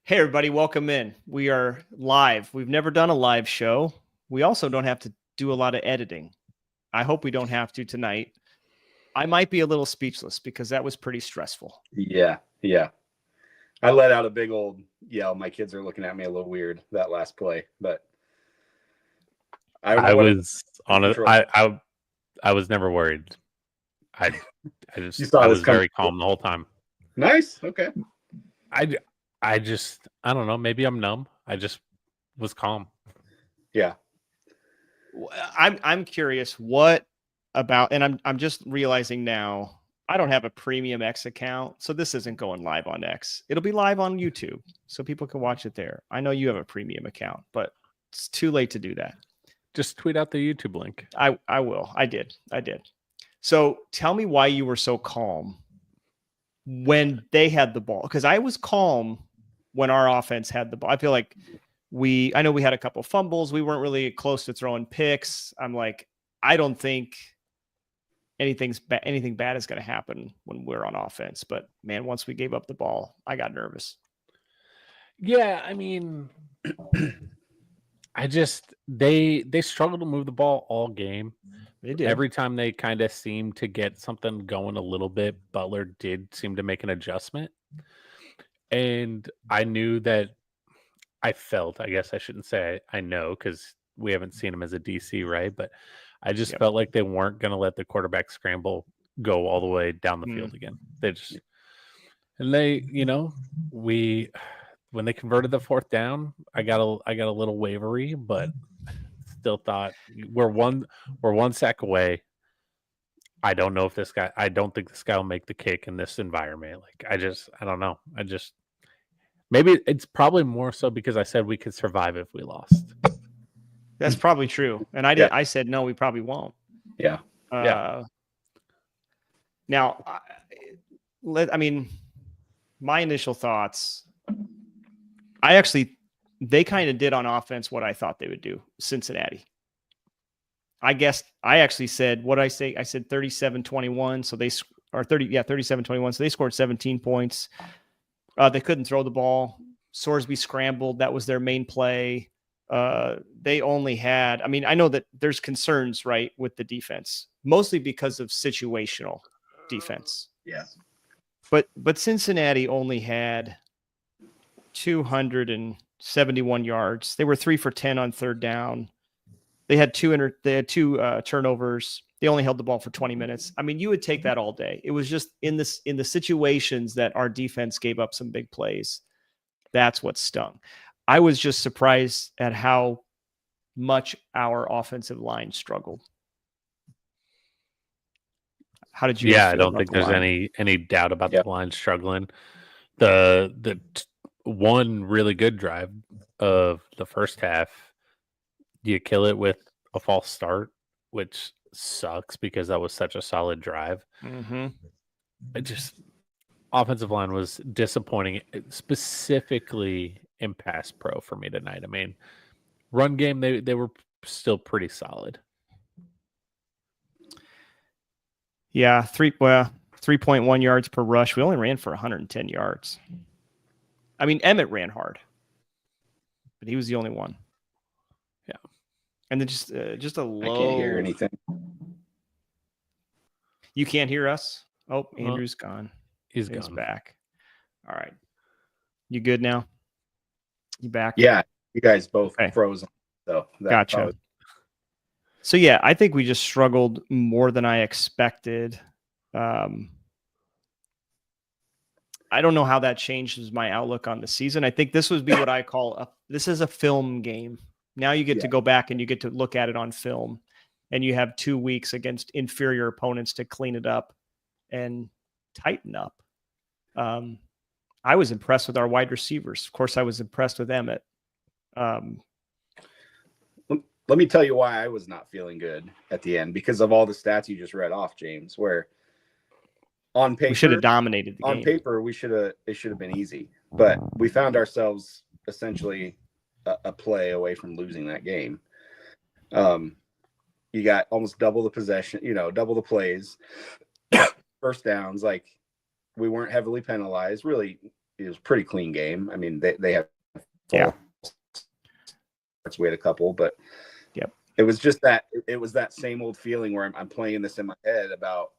Hey, everybody, welcome in. We are live. We've never done a live show. We also don't have to do a lot of editing. I hope we don't have to tonight. I might be a little speechless because that was pretty stressful. Yeah. I let out a big old yell. My kids are looking at me a little weird that last play, but I don't know what was on it. I was never worried. I was very calm the whole time. Nice. Okay. I don't know. Maybe I'm numb. I just was calm. Yeah. I'm curious what about, and I'm just realizing now I don't have a premium X account, so this isn't going live on X. It'll be live on YouTube, so people can watch it there. I know you have a premium account, but it's too late to do that. Just tweet out the YouTube link. I will. I did. So tell me why you were so calm when they had the ball, because I was calm when our offense had the ball. I feel like I know we had a couple fumbles. We weren't really close to throwing picks. I'm like, I don't think anything bad is going to happen when we're on offense. But man, once we gave up the ball, I got nervous. Yeah, I mean, they struggled to move the ball all game. They did. Every time they kind of seemed to get something going a little bit, Butler did seem to make an adjustment. And I knew that I guess I shouldn't say I know because we haven't seen him as a DC, right? But I just felt like they weren't going to let the quarterback scramble go all the way down the field again. When they converted the fourth down, I got a little wavery, but still thought we're one sack away. I don't know if I don't think this guy will make the kick in this environment. Like I don't know. Maybe it's probably more so because I said we could survive if we lost. That's probably true. And I said, no, we probably won't. Yeah. Now, my initial thoughts, they kind of did on offense what I thought they would do. Cincinnati. I guess I actually said, what I say? I said 37-21. So 37-21. So they scored 17 points. They couldn't throw the ball. Sorsby scrambled. That was their main play. They only had, I know that there's concerns, right, with the defense, mostly because of situational defense. Yeah. But Cincinnati only had 271 yards. They were 3 for 10 on third down. They had two turnovers. They only held the ball for 20 minutes. You would take that all day. It was just in the situations that our defense gave up some big plays. That's what stung. I was just surprised at how much our offensive line struggled. How did you? Yeah, I don't think there's any doubt about the line struggling. The one really good drive of the first half, you kill it with a false start, which sucks because that was such a solid drive. Mm-hmm. Offensive line was disappointing, specifically in pass pro for me tonight. Run game, they were still pretty solid. Yeah, 3.1 yards per rush. We only ran for 110 yards. Emmett ran hard, but he was the only one. Yeah, and then just a low. I can't hear anything. You can't hear us? Oh, Andrew's gone. He's back. All right, you good now? You back? Yeah, you guys both frozen. So gotcha. So yeah, I think we just struggled more than I expected. I don't know how that changes my outlook on the season. I think this would be what I call this is a film game. Now you get to go back and you get to look at it on film, and you have 2 weeks against inferior opponents to clean it up and tighten up. I was impressed with our wide receivers. Of course, I was impressed with Emmett. Let me tell you why I was not feeling good at the end, because of all the stats you just read off, James, where on paper, we should have dominated the game. On paper, it should have been easy, but we found ourselves essentially a play away from losing that game. You got almost double the possession, double the plays, first downs. Like, we weren't heavily penalized. Really, it was a pretty clean game. I mean, they had Yeah. We had a couple, but yep. It was just that same old feeling where I'm playing this in my head about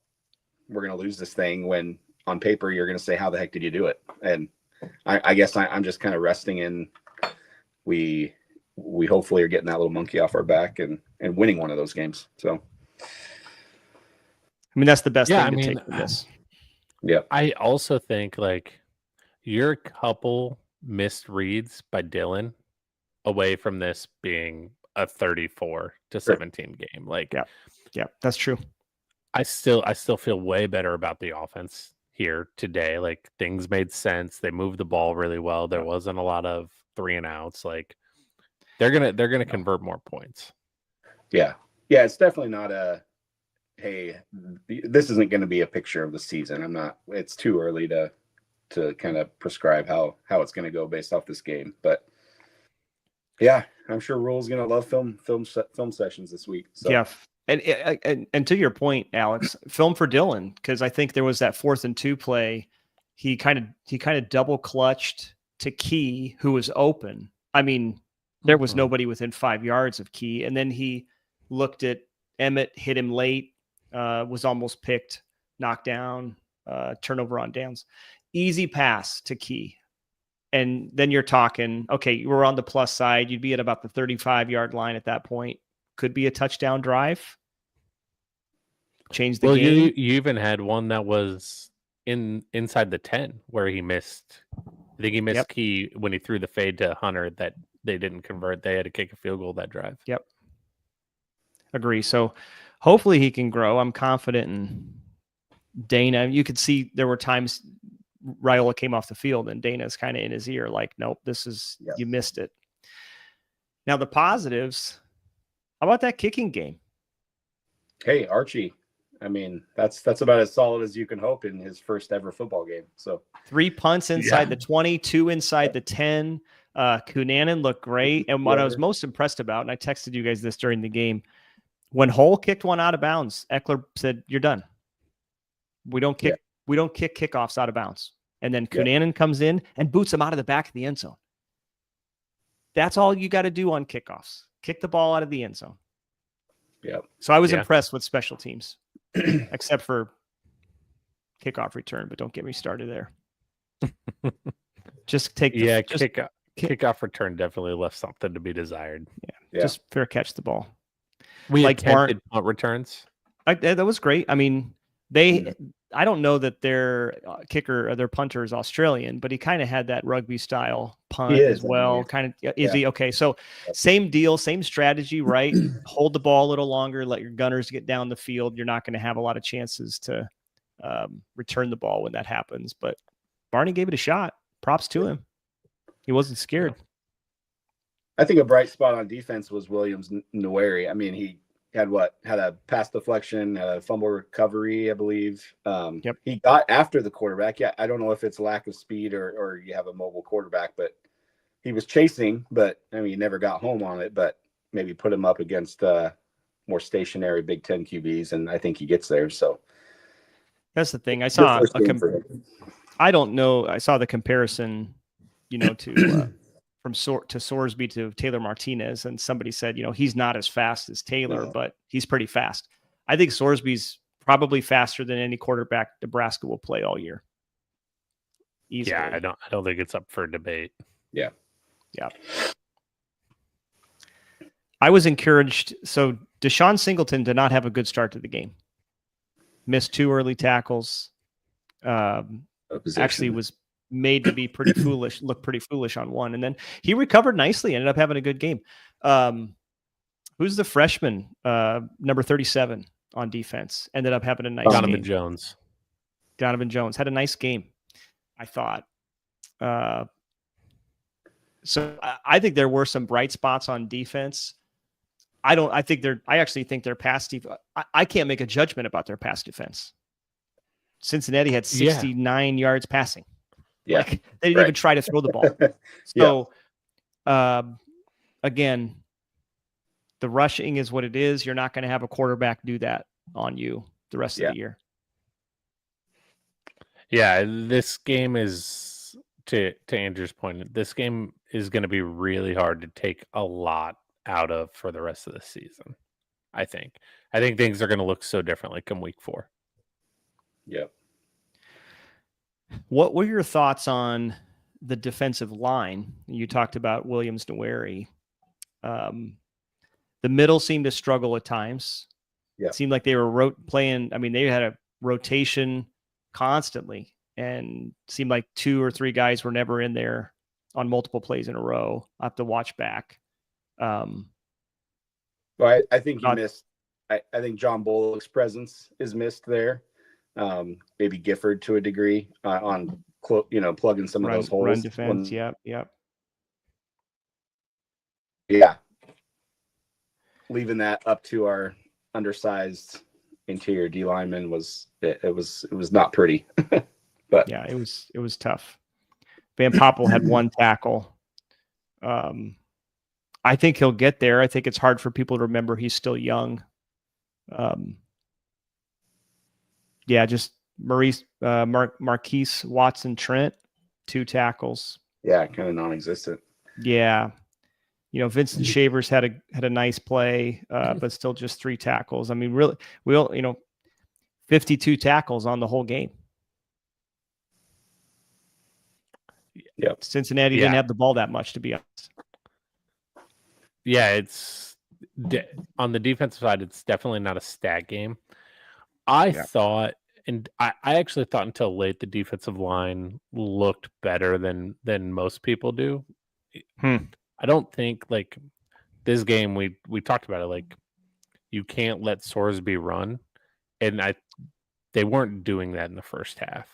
we're going to lose this thing when on paper you're going to say, how the heck did you do it? And I guess I'm just kind of resting in we hopefully are getting that little monkey off our back and winning one of those games. So, I mean, that's the best thing to take from this. Yeah. I also think like your couple missed reads by Dylan away from this being a 34-17 game. Like, yeah, that's true. I still feel way better about the offense here today. Like things made sense. They moved the ball really well. There wasn't a lot of 3 and outs. Like they're gonna convert more points. Yeah. It's definitely not a hey, this isn't going to be a picture of the season. It's too early to kind of prescribe how it's going to go based off this game. But yeah, I'm sure Rule's going to love film sessions this week. So. Yeah. And to your point, Alex, film for Dylan, because I think there was that 4th and 2 play. He kind of double clutched to Key, who was open. I mean, there was nobody within 5 yards of Key. And then he looked at Emmett, hit him late, was almost picked, knocked down, turnover on downs. Easy pass to Key. And then you're talking, okay, you were on the plus side. You'd be at about the 35-yard line at that point. Could be a touchdown drive. Change the game. You even had one that was inside the 10 where he missed. I think he missed Key when he threw the fade to Hunter that they didn't convert. They had to kick a field goal that drive. Yep. Agree. So hopefully he can grow. I'm confident in Dana. You could see there were times Raiola came off the field and Dana's kind of in his ear like, nope, you missed it. Now the positives, how about that kicking game? Hey, Archie. I mean, that's about as solid as you can hope in his first ever football game. So 3 punts inside the 20, 2 inside the 10. Cunanan looked great. And what I was most impressed about, and I texted you guys this during the game, when Hull kicked one out of bounds, Eckler said, "You're done. We don't kick kickoffs out of bounds." And then Cunanan comes in and boots him out of the back of the end zone. That's all you got to do on kickoffs. Kick the ball out of the end zone. Yeah. So I was impressed with special teams, except for kickoff return, but don't get me started there. Just take kickoff return definitely left something to be desired. Yeah. Just fair catch the ball. We attempted punt returns. That was great. I mean, I don't know that their kicker or their punter is Australian, but he kind of had that rugby style punt as well. Kind of is he okay? So same deal, same strategy, right? Hold the ball a little longer, let your gunners get down the field. You're not going to have a lot of chances to return the ball when that happens. But Barney gave it a shot. Props to him. He wasn't scared. I think a bright spot on defense was Williams Nweri. I mean, he had a pass deflection, had a fumble recovery, I believe. He got after the quarterback. Yeah, I don't know if it's lack of speed or you have a mobile quarterback, but he was chasing, but I mean, he never got home on it, but maybe put him up against more stationary Big Ten QBs, and I think he gets there. So that's the thing. I saw I don't know. I saw the comparison, to from Sorsby to Taylor Martinez, and somebody said, he's not as fast as Taylor, but he's pretty fast. I think Sorsby's probably faster than any quarterback Nebraska will play all year. Easily. Yeah, I don't think it's up for debate. Yeah. I was encouraged. So Deshaun Singleton did not have a good start to the game. Missed 2 early tackles. Actually was made to be pretty foolish, look pretty foolish on one. And then he recovered nicely, ended up having a good game. Who's the freshman, number 37 on defense? Ended up having a nice game. Donovan Jones had a nice game, I thought. So I think there were some bright spots on defense. I actually think their pass defense, I can't make a judgment about their pass defense. Cincinnati had 69 yards passing. Yeah. Like, they didn't even try to throw the ball. So, again, the rushing is what it is. You're not going to have a quarterback do that on you the rest of the year. Yeah, this game is to Andrew's point, this game is going to be really hard to take a lot out of for the rest of the season. I think things are going to look so differently come week 4. Yep. What were your thoughts on the defensive line? You talked about Williams-Nwaneri. The middle seemed to struggle at times. Yeah. It seemed like they were playing. I mean, they had a rotation constantly, and seemed like 2 or 3 guys were never in there on multiple plays in a row. I have to watch back. Well, I think you missed. I think John Bullock's presence is missed there. Maybe Gifford to a degree on plugging some of those holes. Run defense. Yep. Yeah. Leaving that up to our undersized interior D lineman was not pretty. But yeah, it was tough. Van Poppel had 1 tackle. I think he'll get there. I think it's hard for people to remember he's still young. Just Marquise Watson Trent, 2 tackles. Yeah, kind of non-existent. Yeah. Vincent Shavers had a nice play, but still just 3 tackles. I mean, really, 52 tackles on the whole game. Yep. Cincinnati didn't have the ball that much, to be honest. Yeah, it's on the defensive side, it's definitely not a stat game. I thought, and I actually thought until late, the defensive line looked better than most people do. I don't think, like, this game, we talked about it, like, you can't let Sorsby run, and they weren't doing that in the first half.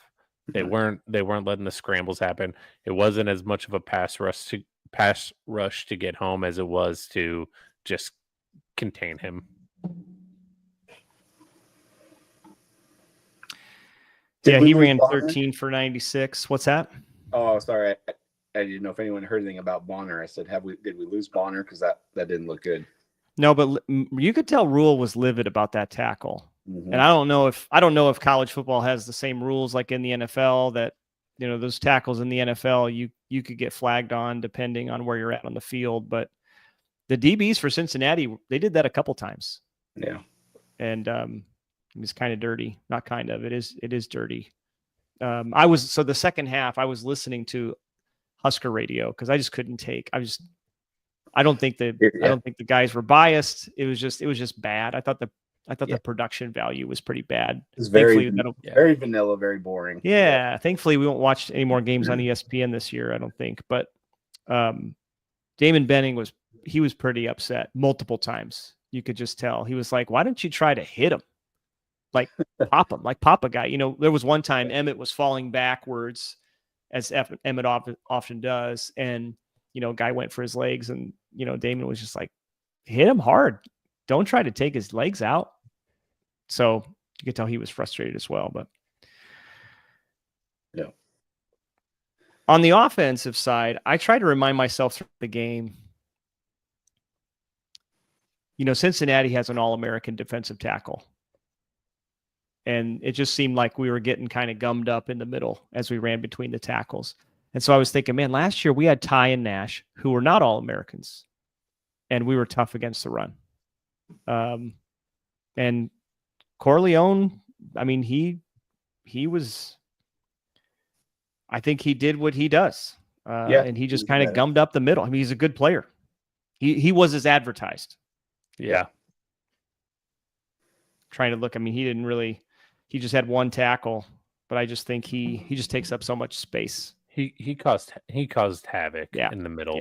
They weren't letting the scrambles happen. It wasn't as much of a pass rush to get home as it was to just contain him. He ran 13 for 96. What's that? Oh, sorry. I didn't know if anyone heard anything about Bonner. I said, did we lose Bonner? Because that didn't look good. No, but you could tell Rule was livid about that tackle. Mm-hmm. And I don't know if college football has the same rules like in the NFL that, those tackles in the NFL, you could get flagged on depending on where you're at on the field. But the DBs for Cincinnati, they did that a couple times. Yeah. And it's kind of dirty. Not kind of. It is dirty. The second half, I was listening to Husker radio because I just couldn't take. I don't think the guys were biased. It was just bad. I thought the production value was pretty bad. It was very vanilla, very boring. Yeah. Thankfully, we won't watch any more games on ESPN this year, I don't think. But Damon Benning was pretty upset multiple times. You could just tell. He was like, why don't you try to hit him? Like pop him, like pop a guy. There was one time Emmett was falling backwards, as Emmett often does. And, a guy went for his legs and, Damon was just like, hit him hard. Don't try to take his legs out. So you could tell he was frustrated as well. But yeah, on the offensive side, I try to remind myself through the game, Cincinnati has an All-American defensive tackle. And it just seemed like we were getting kind of gummed up in the middle as we ran between the tackles. And so I was thinking, man, last year we had Ty and Nash, who were not All-Americans, and we were tough against the run. And Corleone, I mean, he was, I think he did what he does. And he just kind of gummed up the middle. I mean, he's a good player. He was as advertised. Yeah. Trying to look, I mean, he just had 1 tackle, but I just think he just takes up so much space. He caused havoc in the middle.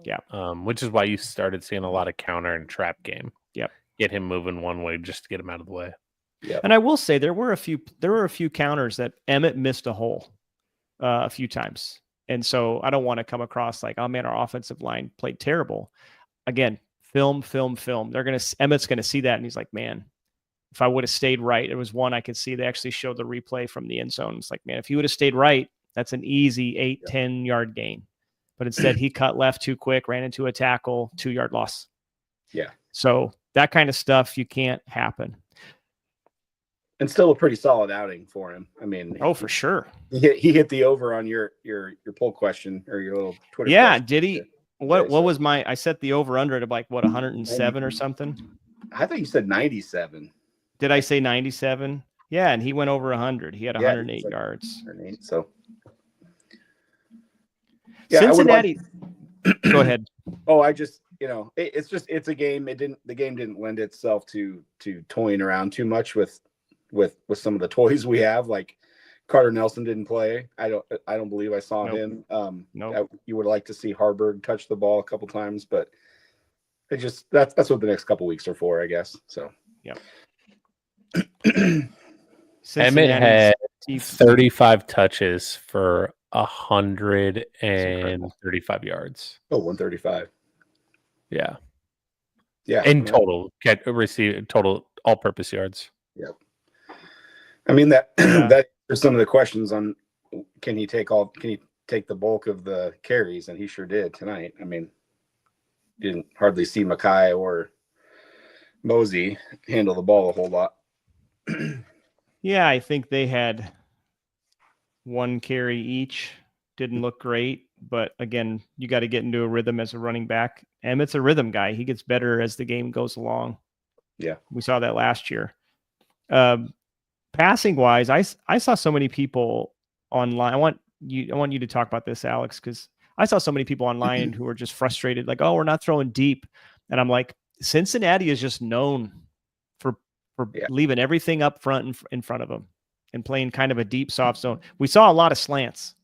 Yeah. Which is why you started seeing a lot of counter and trap game. Yep. Get him moving one way just to get him out of the way. Yeah. And I will say there were a few counters that Emmett missed a hole a few times. And so I don't want to come across like, oh man, our offensive line played terrible. Again, film. Emmett's gonna see that and he's like, man, if I would have stayed right, there was one I could see. They actually showed the replay from the end zone. It's like, man, if he would have stayed right, that's an easy 8-10 yard gain. But instead, he cut left too quick, ran into a tackle, 2-yard loss. Yeah. So that kind of stuff you can't happen. And still a pretty solid outing for him. I mean, for sure. He hit the over on your poll question or your little Twitter. Yeah, question. did he? What was my? I set the over under at like 107 or something. I thought you said 97. Did I say 97? Yeah, and he went over 100. He had 108 yards. 108, so yeah, Cincinnati. Go ahead. Oh, I just it's a game. The game didn't lend itself to toying around too much with some of the toys we have. Like Carter Nelson didn't play. I don't believe I saw him. Nope. You would like to see Harburg touch the ball a couple times, but it just that's what the next couple weeks are for, I guess. So yeah. Emmett had 35 touches for 135 yards. Oh, 135. Yeah. Yeah. In total, total all-purpose yards. Yeah. I mean that are some of the questions on can he take the bulk of the carries, and he sure did tonight. I mean, didn't hardly see Mackay or Mosey handle the ball a whole lot. Yeah, I think they had one carry each. Didn't look great, but again, you got to get into a rhythm as a running back. Emmett's a rhythm guy. He gets better as the game goes along. Yeah, we saw that last year. Passing wise, I saw so many people online. I want you to talk about this, Alex, because I saw so many people online who were just frustrated, like, "Oh, we're not throwing deep," and I'm like, Cincinnati is just known for leaving everything up front in front of them and playing kind of a deep soft zone. We saw a lot of slants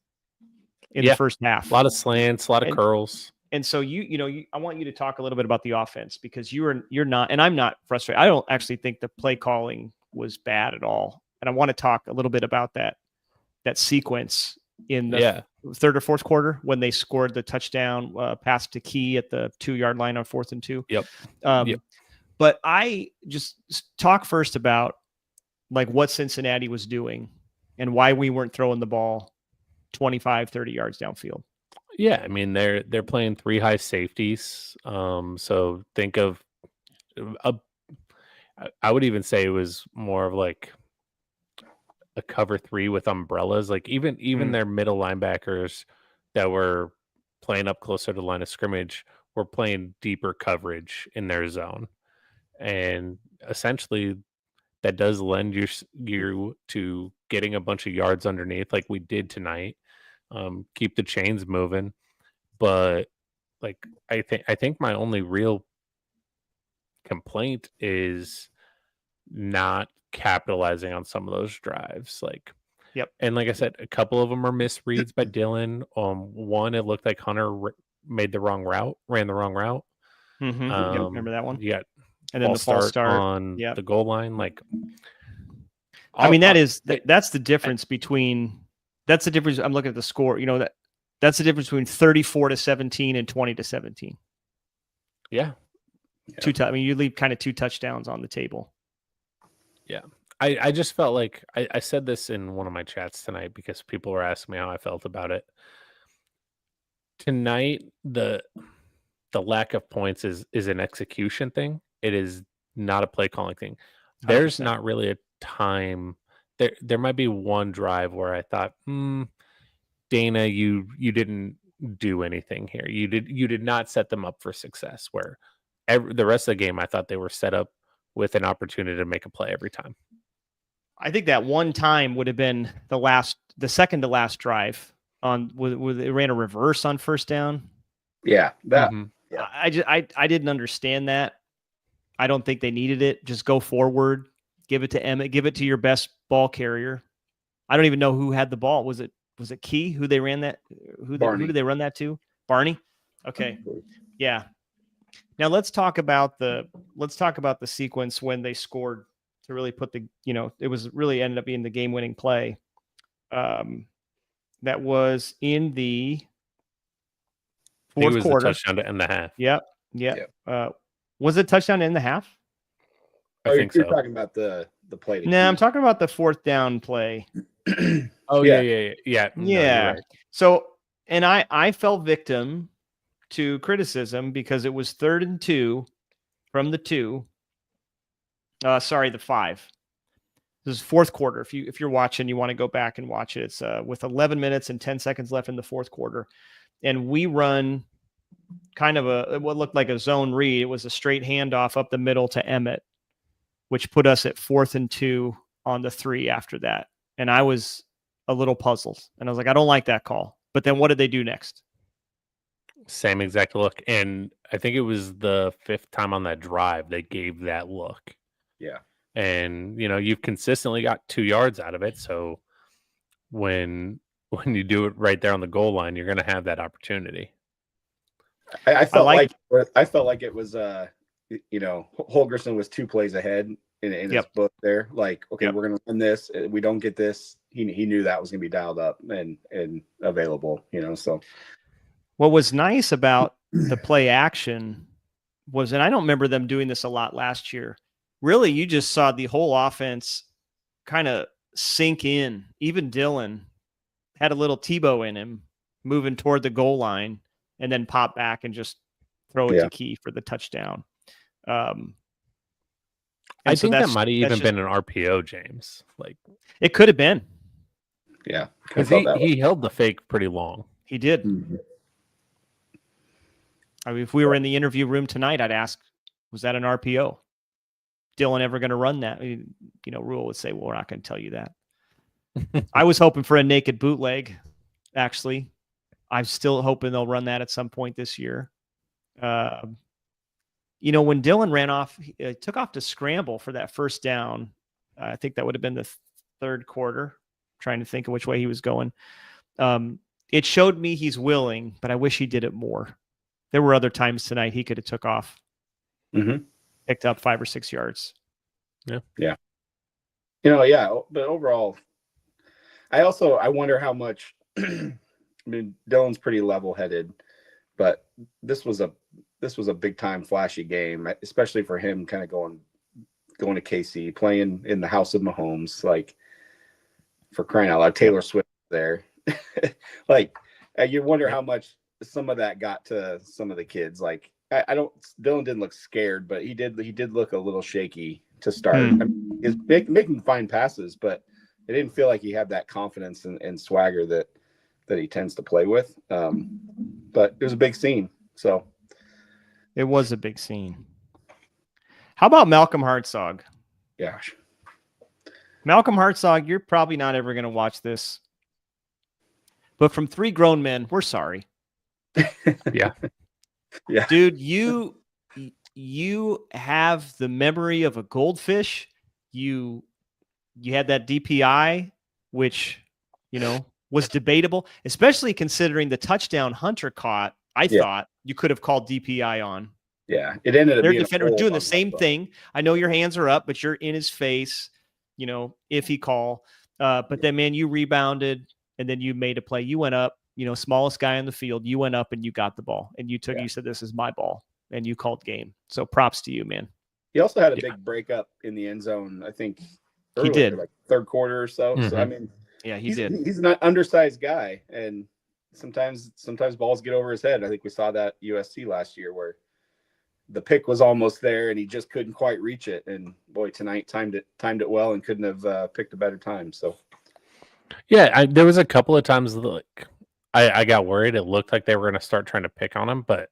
in the first half. A lot of slants, a lot of curls. And so I want you to talk a little bit about the offense, because you're not, and I'm not frustrated. I don't actually think the play calling was bad at all. And I want to talk a little bit about that sequence in the third or fourth quarter when they scored the touchdown pass to Key at the 2-yard line on 4th and 2. Yep. But I just talk first about like what Cincinnati was doing and why we weren't throwing the ball 25, 30 yards downfield. Yeah, I mean they're playing 3 high safeties. So think of I would even say it was more of like a cover 3 with umbrellas. Like even their middle linebackers that were playing up closer to the line of scrimmage were playing deeper coverage in their zone. And essentially that does lend you to getting a bunch of yards underneath like we did tonight. Keep the chains moving. But like I think my only real complaint is not capitalizing on some of those drives. Like, and like I said, a couple of them are misreads by Dylan. One, it looked like Hunter ran the wrong route. Remember that one? Yeah. And then the false start on the goal line. Like, that's the difference between. That's the difference. I'm looking at the score. That's the difference between 34-17 and 20-17. Yeah. You leave kind of 2 touchdowns on the table. Yeah. I just felt like I said this in one of my chats tonight because people were asking me how I felt about it. Tonight, the lack of points is an execution thing. It is not a play calling thing. There's 100%. Not really a time. There might be one drive where I thought, Dana, you didn't do anything here. You did not set them up for success. Where the rest of the game, I thought they were set up with an opportunity to make a play every time. I think that one time would have been the second to last drive on with it ran a reverse on first down. Yeah, that. Mm-hmm. Yeah. I didn't understand that. I don't think they needed it. Just go forward, give it to Emmett, give it to your best ball carrier. I don't even know who had the ball. Was it Key who they ran that? Who did they run that to? Barney. Okay. Yeah. Now let's talk about the sequence when they scored to really put it was really ended up being the game-winning play. That was in the fourth quarter. A touchdown to end the half. Yep. Was it touchdown to end the half? I think you're so. Talking about the play. No, I'm talking about the 4th down play. Oh yeah. No, right. So, and I fell victim to criticism because it was 3rd and 2 from the 2. The 5. This is fourth quarter. If you're watching, you want to go back and watch it. It's with 11 minutes and 10 seconds left in the fourth quarter. And we run kind of what looked like a zone read. It was a straight handoff up the middle to Emmett, which put us at 4th and 2 on the 3 after that. And I was a little puzzled. And I was like, I don't like that call. But then what did they do next? Same exact look. And I think it was the 5th time on that drive they gave that look. Yeah. And, you've consistently got 2 yards out of it. So when you do it right there on the goal line, you're going to have that opportunity. I felt like it was, Holgerson was 2 plays ahead in his book there. Like, okay, we're going to win this. If we don't get this, he knew that was going to be dialed up and available, so. What was nice about the play action was, and I don't remember them doing this a lot last year, really you just saw the whole offense kind of sink in. Even Dylan had a little Tebow in him moving toward the goal line and then pop back and just throw it to Key for the touchdown. I think that might have even been an RPO, James. Like, it could have been. Yeah. Because he held the fake pretty long. He did. Mm-hmm. I mean, if we were in the interview room tonight, I'd ask, was that an RPO? Dylan ever going to run that? Rule would say, well, we're not going to tell you that. I was hoping for a naked bootleg, actually. I'm still hoping they'll run that at some point this year. When Dylan ran off, he took off to scramble for that first down. I think that would have been the third quarter, trying to think of which way he was going. It showed me he's willing, but I wish he did it more. There were other times tonight he could have took off, picked up 5 or 6 yards. Yeah. Yeah. But overall, I wonder how much, Dylan's pretty level-headed, but this was a big time flashy game, especially for him kind of going to KC, playing in the house of Mahomes, like, for crying out loud, Taylor Swift there. Like, you wonder how much some of that got to some of the kids. Like, Dylan didn't look scared, but he did look a little shaky to start. I mean, he's making fine passes, but it didn't feel like he had that confidence and swagger that he tends to play with. But it was a big scene. So it was a big scene. How about Malcolm Hartzog? Gosh. Malcolm Hartzog, you're probably not ever going to watch this, but from 3 grown men, we're sorry. Yeah. Dude, you have the memory of a goldfish. You had that DPI, which, was debatable, especially considering the touchdown Hunter caught. I thought you could have called DPI on. Yeah, it ended up their being defender doing the same thing. I know your hands are up, but you're in his face, iffy call. But then, man, you rebounded and then you made a play. You went up, smallest guy on the field. You went up and you got the ball and you said, this is my ball, and you called game. So props to you, man. He also had a big breakup in the end zone, I think. He did, like third quarter or so. So I mean, he did. He's an undersized guy, and sometimes balls get over his head. I think we saw that USC last year where the pick was almost there and he just couldn't quite reach it. And boy, tonight timed it well and couldn't have picked a better time. So yeah, there was a couple of times like I got worried. It looked like they were going to start trying to pick on him, but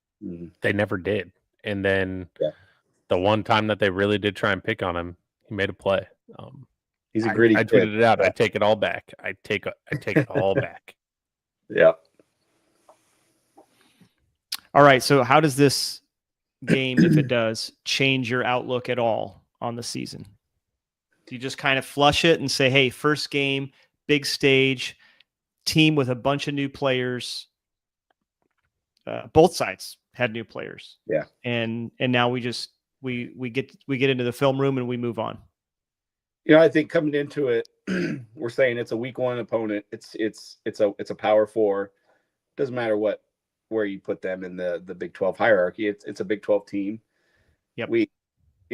they never did. And then the one time that they really did try and pick on him, he made a play. He's a gritty. I tweeted it out. I take it all back. I take it all back. Yeah. All right. So how does this game, if it does, change your outlook at all on the season? Do you just kind of flush it and say, hey, first game, big stage, team with a bunch of new players? Both sides had new players. Yeah. And now we get into the film room and we move on. I think coming into it, we're saying it's a week 1 opponent. It's a power 4. Doesn't matter where you put them in the Big 12 hierarchy. It's a Big 12 team. Yep. A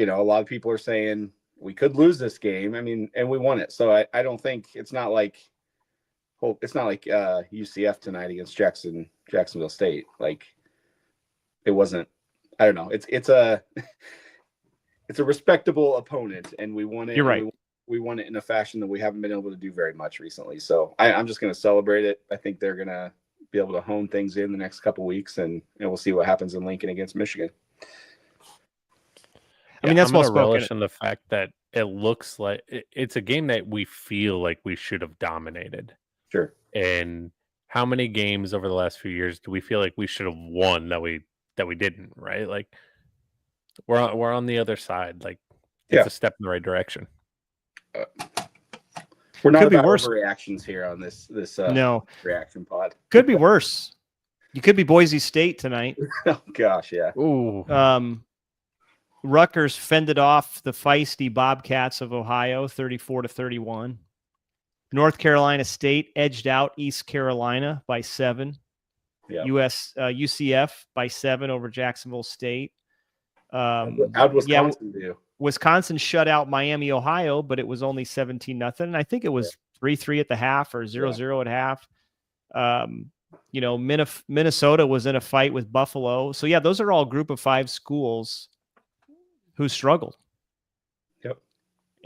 lot of people are saying we could lose this game. I mean, and we won it. So I don't think it's not like UCF tonight against Jacksonville State. Like, it wasn't. I don't know. It's a respectable opponent, and we won it. You're right. we won it in a fashion that we haven't been able to do very much recently. So I'm just going to celebrate it. I think they're going to be able to hone things in the next couple weeks, and we'll see what happens in Lincoln against Michigan. I mean, that's I'm well gonna spoken. relish in the fact that it looks like it's a game that we feel like we should have dominated. Sure. And how many games over the last few years do we feel like we should have won that we didn't? Right? Like we're on the other side. Like it's a step in the right direction. We're not about overreactions here on this no reaction pod. Could be worse. You could be Boise State tonight. Oh gosh, yeah. Ooh. Rutgers fended off the feisty Bobcats of Ohio, 34-31. North Carolina State edged out East Carolina by 7. Yeah. UCF by 7 over Jacksonville State. How'd Wisconsin do? Wisconsin shut out Miami, Ohio, but it was only 17-0. I think it was 3-3 at the half or 0-0 at half. Minnesota was in a fight with Buffalo. So, yeah, those are all group of 5 schools who struggled. Yep.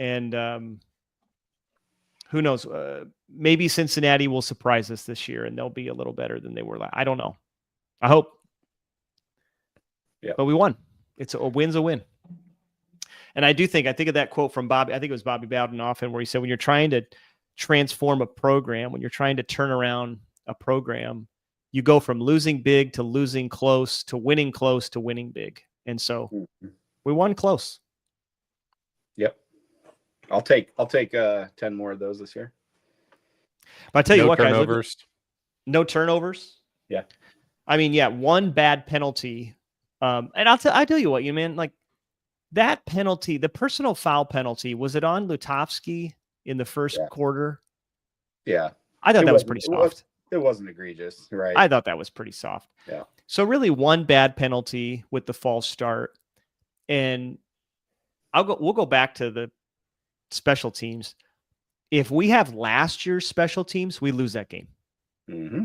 And who knows? Maybe Cincinnati will surprise us this year, and they'll be a little better than they were last. I don't know. I hope. Yeah. But we won. A win's a win. And I think of that quote from Bobby. I think it was Bobby Bowden often, where he said, when you're trying to transform a program, when you're trying to turn around a program, you go from losing big to losing close to winning big. And so we won close. Yep. I'll take 10 more of those this year. But I tell you what, turnovers. Guys, no turnovers. Yeah. I mean, yeah, one bad penalty. And I'll tell you what, like that penalty, the personal foul penalty, was it on Lutovsky in the first quarter? Yeah. I thought that was pretty soft. It wasn't egregious, right? I thought that was pretty soft. Yeah. So really one bad penalty with the false start. And we'll go back to the special teams. If we have last year's special teams, we lose that game. Mm-hmm.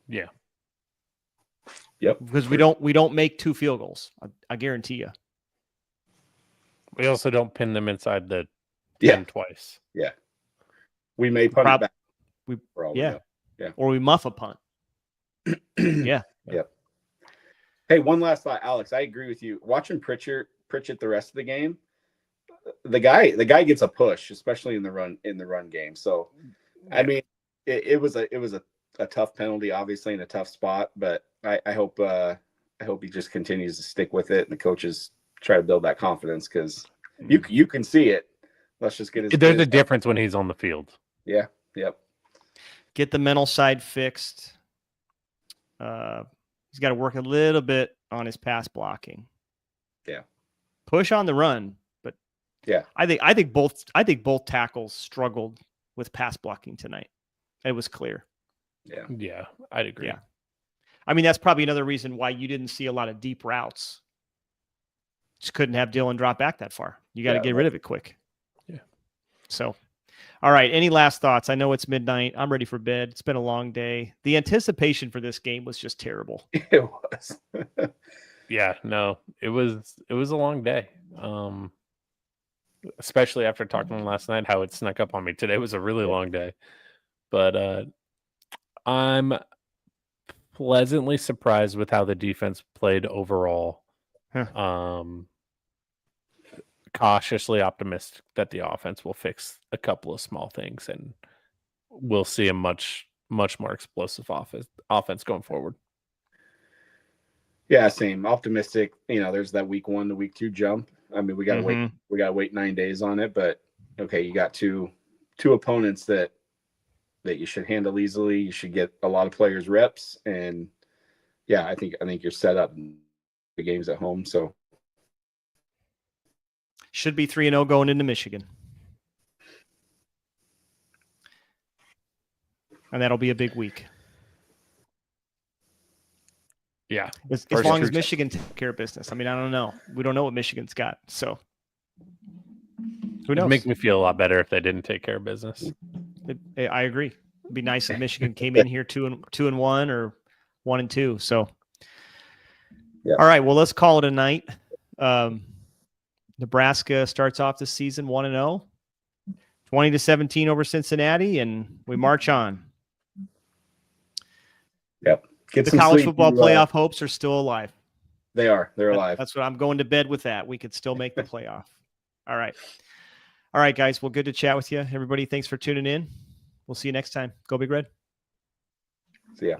Yeah. Yep. Because we don't make 2 field goals. I guarantee you. We also don't pin them inside the 10 twice. Yeah. We may punt it back. Yeah. Or we muff a punt. Yeah. Yep. Hey, one last thought, Alex. I agree with you. Watching Pritchett the rest of the game, the guy gets a push, especially in the run game. So, I mean, it was a tough penalty, obviously, in a tough spot. But I hope he just continues to stick with it, and the coaches try to build that confidence, because you can see it. Let's just get There's a difference when he's on the field. Yeah. Yep. Get the mental side fixed. He's got to work a little bit on his pass blocking. Yeah. Push on the run, but yeah, I think both tackles struggled with pass blocking tonight. It was clear. Yeah, I'd agree. Yeah. I mean, that's probably another reason why you didn't see a lot of deep routes. Just couldn't have Dylan drop back that far. You got to get rid of it quick. Yeah. So, all right. Any last thoughts? I know it's midnight. I'm ready for bed. It's been a long day. The anticipation for this game was just terrible. It was. Yeah, no, it was a long day. Especially after talking last night, how it snuck up on me. Today was a really long day. But I'm pleasantly surprised with how the defense played overall. Cautiously optimistic that the offense will fix a couple of small things, and we'll see a much more explosive offense going forward. Yeah, same. Optimistic. There's that week 1 to week 2 jump. I mean, we gotta wait. We gotta wait 9 days on it. But okay, you got two opponents that you should handle easily. You should get a lot of players reps, and yeah, I think you're set up. The game's at home, so should be 3-0 going into Michigan, and that'll be a big week. Yeah. As long as Michigan takes care of business. I mean, I don't know. We don't know what Michigan's got. So who knows? It'd make me feel a lot better if they didn't take care of business. I agree. It'd be nice if Michigan came in here 2-1 or 1-2. So, all right. Well, let's call it a night. Nebraska starts off the season 1-0. 20-17 over Cincinnati, and we march on. Yep. The college football playoff hopes are still alive. They are. They're alive. That's what I'm going to bed with. That we could still make the playoff. All right, guys. Well, good to chat with you, everybody. Thanks for tuning in. We'll see you next time. Go Big Red. See ya.